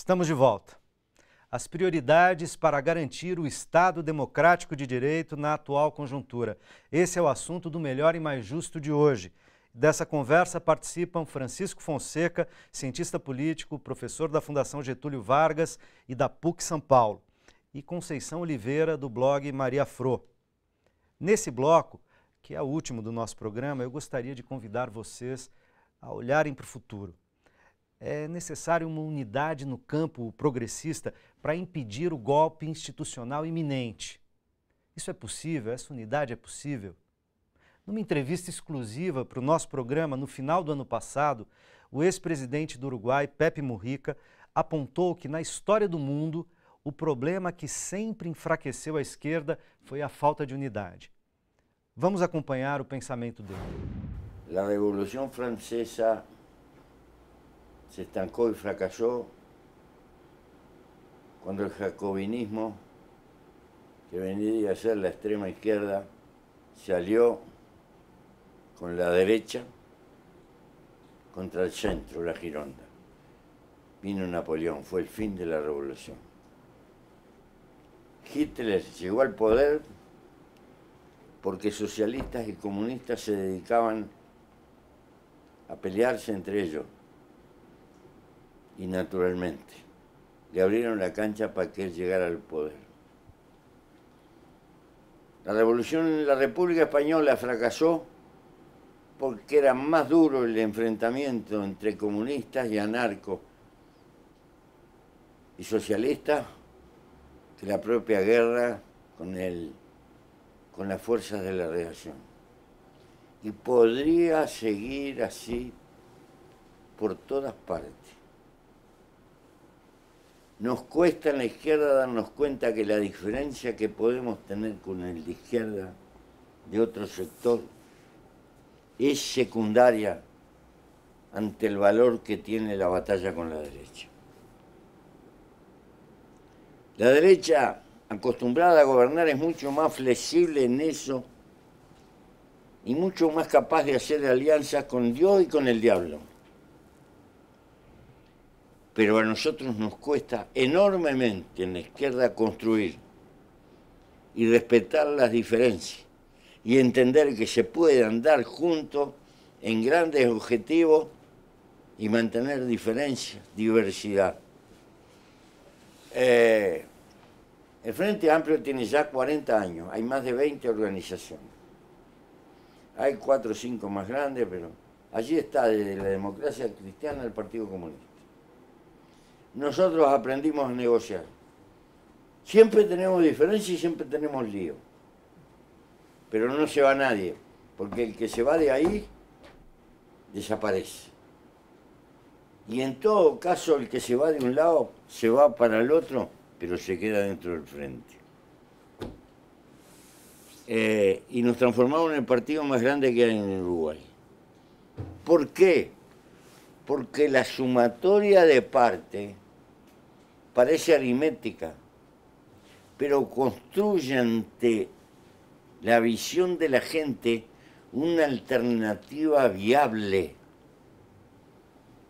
Estamos de volta. As prioridades para garantir o Estado democrático de direito na atual conjuntura. Esse é o assunto do Melhor e Mais Justo de hoje. Dessa conversa participam Francisco Fonseca, cientista político, professor da Fundação Getúlio Vargas e da PUC São Paulo, e Conceição Oliveira, do blog Maria Fro. Nesse bloco, que é o último do nosso programa, eu gostaria de convidar vocês a olharem para o futuro. É necessário uma unidade no campo progressista para impedir o golpe institucional iminente. Isso é possível? Essa unidade é possível? Numa entrevista exclusiva para o nosso programa, no final do ano passado, o ex-presidente do Uruguai, Pepe Mujica, apontou que na história do mundo, o problema que sempre enfraqueceu a esquerda foi a falta de unidade. Vamos acompanhar o pensamento dele. A Revolução Francesa se estancó y fracasó cuando el jacobinismo, que venía a ser la extrema izquierda, se alió con la derecha contra el centro, la Gironda. Vino Napoleón, fue el fin de la revolución. Hitler llegó al poder porque socialistas y comunistas se dedicaban a pelearse entre ellos. Y naturalmente le abrieron la cancha para que él llegara al poder. La revolución en la República Española fracasó porque era más duro el enfrentamiento entre comunistas y anarcos y socialistas que la propia guerra con las fuerzas de la reacción. Y podría seguir así por todas partes. Nos cuesta en la izquierda darnos cuenta que la diferencia que podemos tener con el de izquierda de otro sector es secundaria ante el valor que tiene la batalla con la derecha. La derecha, acostumbrada a gobernar, es mucho más flexible en eso y mucho más capaz de hacer alianzas con Dios y con el diablo. Pero a nosotros nos cuesta enormemente en la izquierda construir y respetar las diferencias y entender que se puede andar juntos en grandes objetivos y mantener diferencias, diversidad. El Frente Amplio tiene ya 40 años, hay más de 20 organizaciones. Hay 4 o 5 más grandes, pero allí está desde la democracia cristiana al Partido Comunista. Nosotros aprendimos a negociar. Siempre tenemos diferencias y siempre tenemos lío. Pero no se va nadie, porque el que se va de ahí desaparece. Y en todo caso, el que se va de un lado se va para el otro, pero se queda dentro del frente. Y nos transformamos en el partido más grande que hay en Uruguay. ¿Por qué? Porque la sumatoria de partes parece aritmética, pero construye ante la visión de la gente una alternativa viable.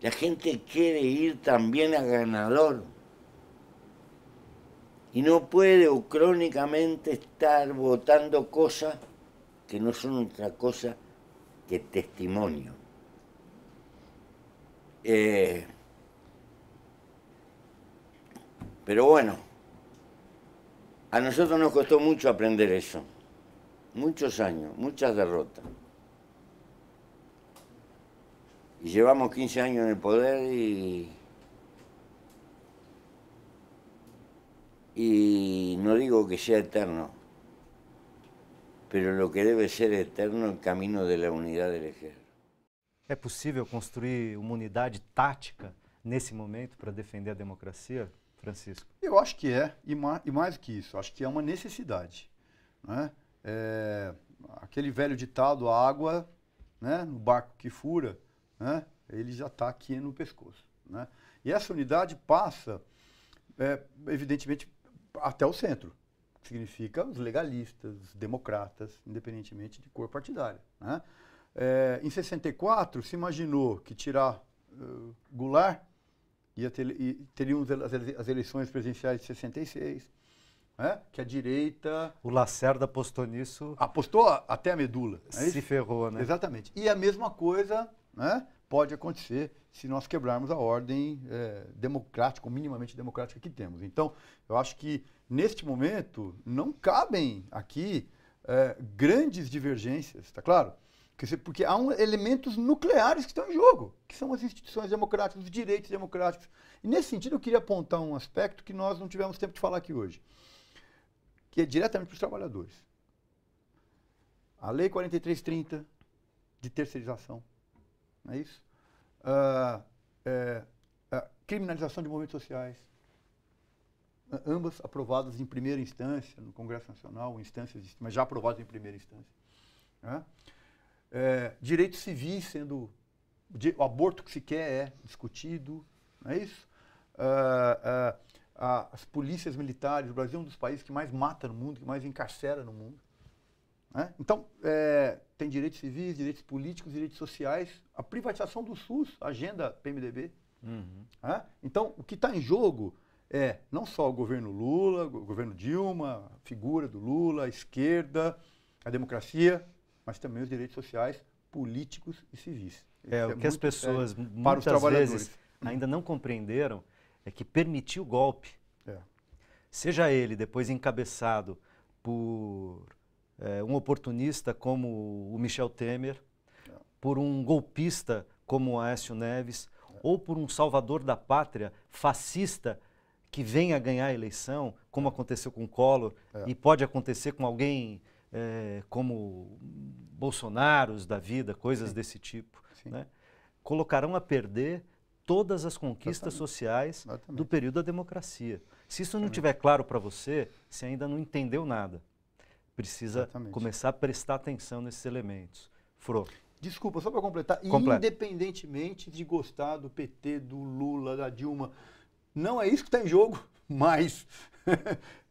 La gente quiere ir también a ganador y no puede crónicamente estar votando cosas que no son otra cosa que testimonio. Pero bueno, a nosotros nos costó mucho aprender eso. Muchos años, muchas derrotas. Y llevamos 15 años en el poder y no digo que sea eterno, pero lo que debe ser eterno es el camino de la unidad del ejército. É possível construir uma unidade tática nesse momento para defender a democracia, Francisco? Eu acho que é, e mais do que isso, acho que é uma necessidade. Né? Aquele velho ditado, a água, né, no barco que fura, né, ele já está aqui no pescoço. Né? E essa unidade passa, evidentemente, até o centro, que significa os legalistas, os democratas, independentemente de cor partidária. Né? Em 64, se imaginou que tirar Goulart Teriam as eleições presidenciais de 66, né? Que a direita... O Lacerda apostou nisso. Apostou até a medula. Se ferrou, né? Exatamente. E a mesma coisa, né, pode acontecer se nós quebrarmos a ordem democrática, ou minimamente democrática que temos. Então, eu acho que, neste momento, não cabem aqui grandes divergências, está claro? Porque há elementos nucleares que estão em jogo, que são as instituições democráticas, os direitos democráticos. E, nesse sentido, eu queria apontar um aspecto que nós não tivemos tempo de falar aqui hoje, que é diretamente para os trabalhadores. A Lei 4330 de terceirização, não é isso? Criminalização de movimentos sociais, ambas aprovadas em primeira instância no Congresso Nacional, mas já aprovadas em primeira instância. Né? Direitos civis sendo... O aborto que se quer é discutido, não é isso? As polícias militares, o Brasil é um dos países que mais mata no mundo, que mais encarcera no mundo. Né? Então, tem direitos civis, direitos políticos, direitos sociais, a privatização do SUS, a agenda PMDB. Uhum. Né? Então, o que está em jogo é não só o governo Lula, o governo Dilma, a figura do Lula, a esquerda, a democracia, mas também os direitos sociais, políticos e civis. O que as pessoas para os muitas trabalhadores vezes ainda não compreenderam é que permitir o golpe, seja ele depois encabeçado por um oportunista como o Michel Temer, por um golpista como o Aécio Neves, ou por um salvador da pátria fascista que venha a ganhar a eleição, como aconteceu com o Collor, e pode acontecer com alguém como Bolsonaros da vida, coisas desse tipo, né? Colocarão a perder todas as conquistas sociais do período da democracia. Se isso não estiver claro para você, você ainda não entendeu nada. Precisa começar a prestar atenção nesses elementos. Fro. Desculpa, só para completar, independentemente de gostar do PT, do Lula, da Dilma, não é isso que está em jogo, mas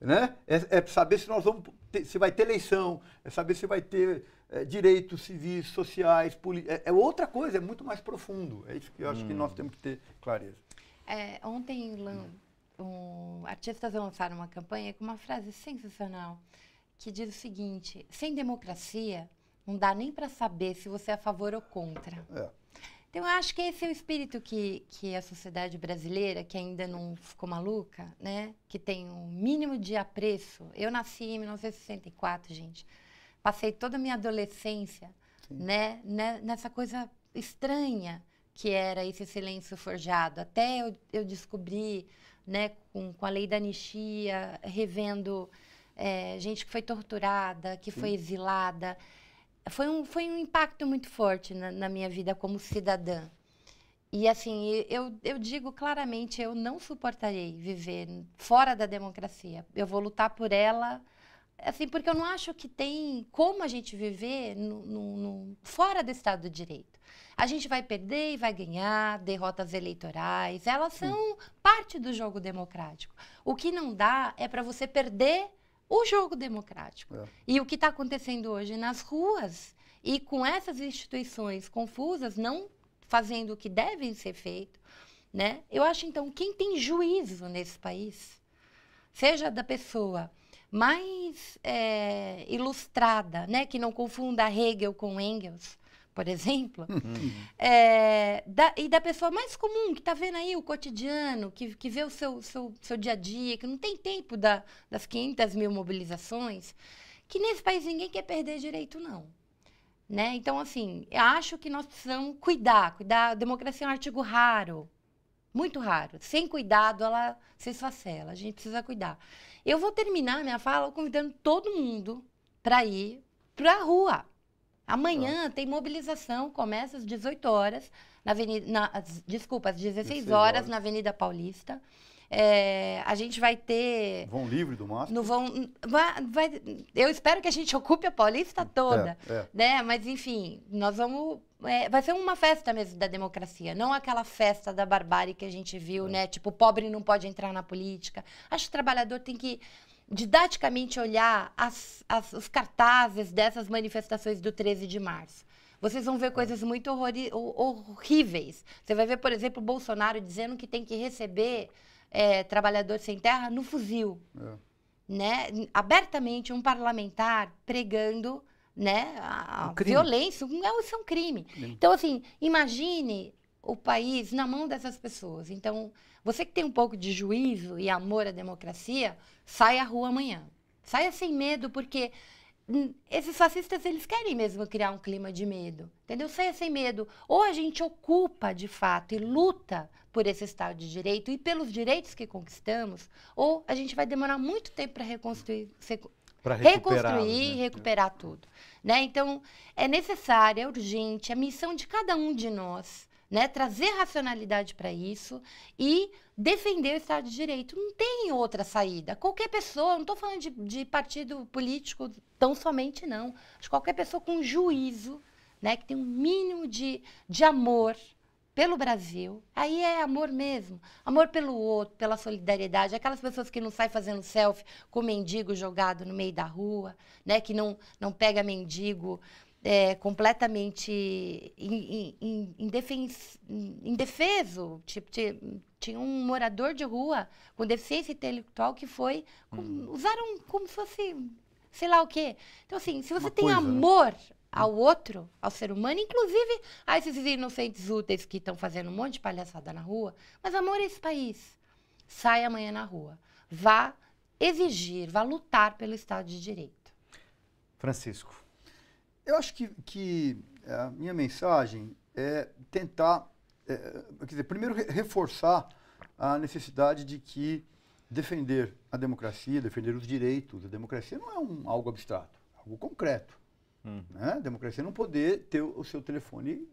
né? É saber se nós vamos se vai ter eleição, é saber se vai ter direitos civis, sociais, políticos. É outra coisa, é muito mais profundo. É isso que eu acho que nós temos que ter clareza. Ontem, artistas lançaram uma campanha com uma frase sensacional, que diz o seguinte: sem democracia, não dá nem para saber se você é a favor ou contra. Então, eu acho que esse é o espírito que a sociedade brasileira, que ainda não ficou maluca, né? Que tem um mínimo de apreço. Eu nasci em 1964, gente. Passei toda a minha adolescência, né? Nessa coisa estranha que era esse silêncio forjado. Até eu descobri, né, com a lei da anistia, revendo gente que foi torturada, que foi exilada. Foi um impacto muito forte na minha vida como cidadã. E, assim, eu digo claramente, eu não suportarei viver fora da democracia. Eu vou lutar por ela, assim, porque eu não acho que tem como a gente viver fora do Estado de Direito. A gente vai perder e vai ganhar, derrotas eleitorais, elas são parte do jogo democrático. O que não dá é para você perder o jogo democrático. E o que está acontecendo hoje nas ruas, e com essas instituições confusas, não fazendo o que devem ser feito, né? Eu acho, então, quem tem juízo nesse país, seja da pessoa mais ilustrada, né? Que não confunda Hegel com Engels, por exemplo, e da pessoa mais comum, que está vendo aí o cotidiano, que vê o seu dia a dia, que não tem tempo das 500 mil mobilizações, que nesse país ninguém quer perder direito, não. Né? Então, assim, eu acho que nós precisamos cuidar. A democracia é um artigo raro, muito raro. Sem cuidado, ela se esfacela. A gente precisa cuidar. Eu vou terminar minha fala convidando todo mundo para ir para a rua. Amanhã tem mobilização, começa às 18 horas, às 16 horas, na Avenida Paulista. A gente vai ter... Vão livre do MASP? Eu espero que a gente ocupe a Paulista toda. Né? Mas, enfim, nós vamos... vai ser uma festa mesmo da democracia, não aquela festa da barbárie que a gente viu, né? Tipo, o pobre não pode entrar na política. Acho que o trabalhador tem que didaticamente olhar os cartazes dessas manifestações do 13 de março. vocês vão ver coisas muito horríveis. Você vai ver, por exemplo, o Bolsonaro dizendo que tem que receber trabalhador sem terra no fuzil. Né? Abertamente, um parlamentar pregando, né, a violência. Isso é um crime. Então, assim, imagine o país na mão dessas pessoas. Então, você que tem um pouco de juízo e amor à democracia, saia à rua amanhã. Saia sem medo, porque esses fascistas, eles querem mesmo criar um clima de medo, entendeu? Saia sem medo. Ou a gente ocupa, de fato, e luta por esse Estado de Direito e pelos direitos que conquistamos, ou a gente vai demorar muito tempo para reconstruir, reconstruir e recuperar tudo. Né? Então, é necessário, é urgente, a missão de cada um de nós, né, trazer racionalidade para isso e defender o Estado de Direito. Não tem outra saída. Qualquer pessoa, não estou falando de partido político tão somente, não. Acho que qualquer pessoa com juízo, né, que tem um mínimo de amor pelo Brasil, aí é amor mesmo. Amor pelo outro, pela solidariedade. Aquelas pessoas que não saem fazendo selfie com mendigo jogado no meio da rua, né, que não pega mendigo completamente indefeso. Tipo, tinha um morador de rua com deficiência intelectual que foi... usaram como se fosse, sei lá o quê. Então, assim, se você tem amor ao outro, ao ser humano, inclusive a esses inocentes úteis que estão fazendo um monte de palhaçada na rua, mas amor a esse país, saia amanhã na rua. Vá exigir, vá lutar pelo Estado de Direito. Francisco. Eu acho que a minha mensagem é tentar, quer dizer, primeiro reforçar a necessidade de que defender a democracia, defender os direitos, a democracia não é algo abstrato, é algo concreto. Né? A democracia não poder ter o seu telefone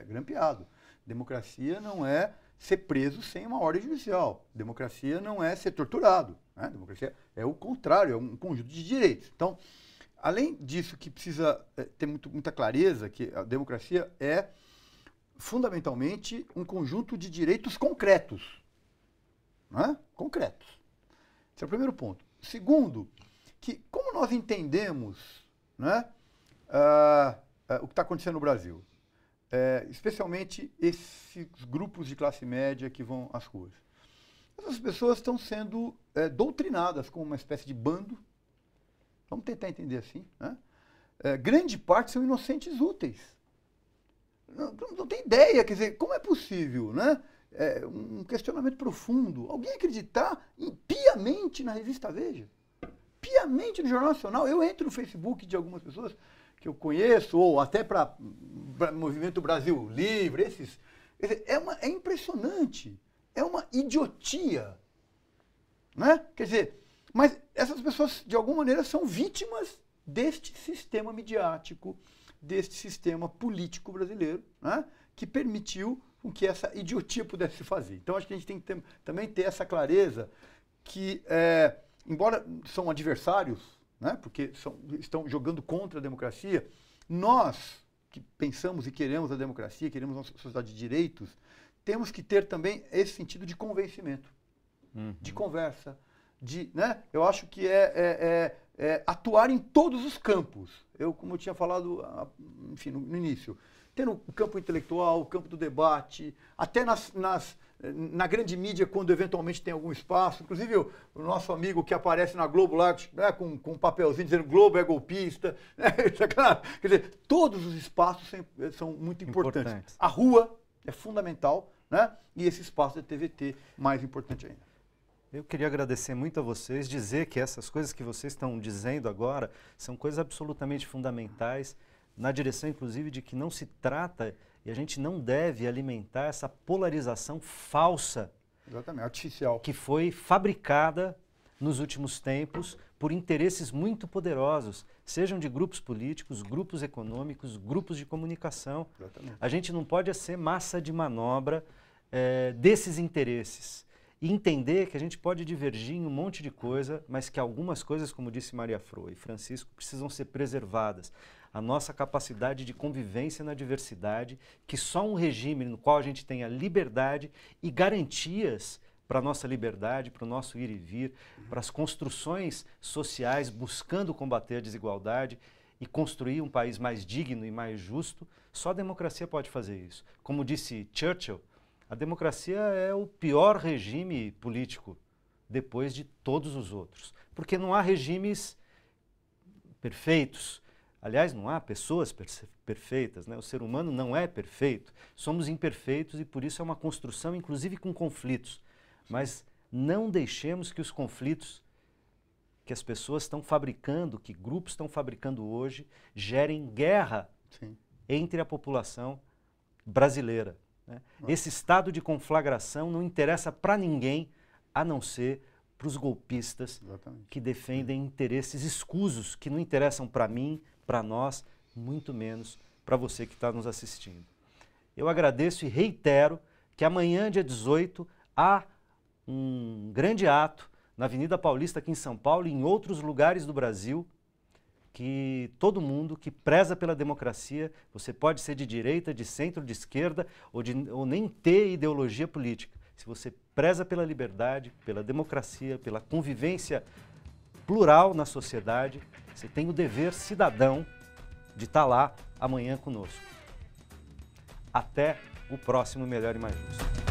grampeado. Democracia não é ser preso sem uma ordem judicial. Democracia não é ser torturado. Né? Democracia é o contrário, é um conjunto de direitos. Então, além disso, que precisa ter muita clareza, que a democracia é fundamentalmente um conjunto de direitos concretos. Né? Concretos. Esse é o primeiro ponto. Segundo, que como nós entendemos, né, o que está acontecendo no Brasil, especialmente esses grupos de classe média que vão às ruas. Essas pessoas estão sendo doutrinadas como uma espécie de bando. Vamos tentar entender assim. Né? Grande parte são inocentes úteis. Não tem ideia, quer dizer, como é possível, né? Um questionamento profundo. Alguém acreditar piamente na revista Veja? Piamente no Jornal Nacional? Eu entro no Facebook de algumas pessoas que eu conheço, ou até para Movimento Brasil Livre, esses. É impressionante. É uma idiotia. Né? Quer dizer, mas essas pessoas, de alguma maneira, são vítimas deste sistema midiático, deste sistema político brasileiro, né? Que permitiu que essa idiotia pudesse se fazer. Então, acho que a gente tem que também ter essa clareza que, embora são adversários, né? Porque estão jogando contra a democracia, nós que pensamos e queremos a democracia, queremos uma sociedade de direitos, temos que ter também esse sentido de convencimento, de conversa, né? Eu acho que atuar em todos os campos. Como eu tinha falado, enfim, no início, ter o campo intelectual, o campo do debate, até na grande mídia, quando eventualmente tem algum espaço. Inclusive, o nosso amigo que aparece na Globo lá, né, com um papelzinho dizendo Globo é golpista. Né? Quer dizer, todos os espaços são muito importantes. A rua é fundamental, né? E esse espaço da TVT mais importante ainda. Eu queria agradecer muito a vocês, dizer que essas coisas que vocês estão dizendo agora são coisas absolutamente fundamentais, na direção, inclusive, de que não se trata e a gente não deve alimentar essa polarização falsa. Exatamente, artificial. Que foi fabricada nos últimos tempos por interesses muito poderosos, sejam de grupos políticos, grupos econômicos, grupos de comunicação. Exatamente. A gente não pode ser massa de manobra desses interesses. E entender que a gente pode divergir em um monte de coisa, mas que algumas coisas, como disse Maria Fro e Francisco, precisam ser preservadas. A nossa capacidade de convivência na diversidade, que só um regime no qual a gente tenha liberdade e garantias para a nossa liberdade, para o nosso ir e vir, para as construções sociais buscando combater a desigualdade e construir um país mais digno e mais justo, só a democracia pode fazer isso. Como disse Churchill, a democracia é o pior regime político depois de todos os outros, porque não há regimes perfeitos. Aliás, não há pessoas perfeitas, né? O ser humano não é perfeito, somos imperfeitos e por isso é uma construção, inclusive com conflitos. Mas não deixemos que os conflitos que as pessoas estão fabricando, que grupos estão fabricando hoje, gerem guerra entre a população brasileira, né? Esse estado de conflagração não interessa para ninguém, a não ser para os golpistas que defendem interesses escusos, que não interessam para mim, para nós, muito menos para você que está nos assistindo. Eu agradeço e reitero que amanhã, dia 18, há um grande ato na Avenida Paulista, aqui em São Paulo e em outros lugares do Brasil, que todo mundo que preza pela democracia, você pode ser de direita, de centro, de esquerda ou nem ter ideologia política. Se você preza pela liberdade, pela democracia, pela convivência plural na sociedade, você tem o dever cidadão de estar lá amanhã conosco. Até o próximo Melhor e Mais Justo.